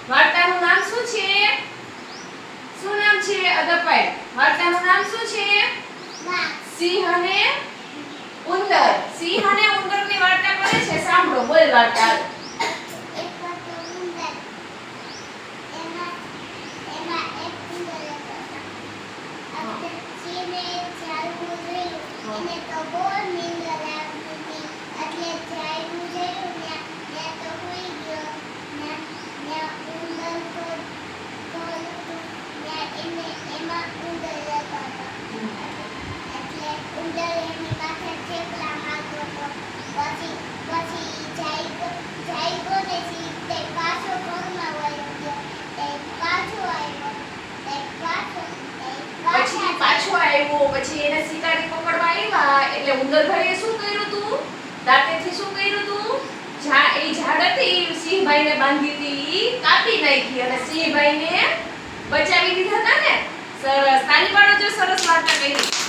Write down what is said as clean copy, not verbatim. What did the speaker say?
વાર્તાનું નામ શું છે? શું નામ છે અદપાઈ? વાર્તાનું નામ શું છે? સિંહ અને ઉંદર. સિંહ અને ઉંદરની વાર્તા કરે છે. સાંભળો, બોલ વાર્તા. પછી એને શિકારી પકડવા આવ્યા એટલે ઉંદરભાઈએ શું કર્યું તું? દાંતેથી શું કર્યું તું? એ ઝાડ હતી સિંહભાઈને બાંધી હતી કાપી નાખી અને સિંહભાઈને બચાવી દીધા હતા ને. સરસ, તાલી પાડો જો, સરસ વાર્તા કહી.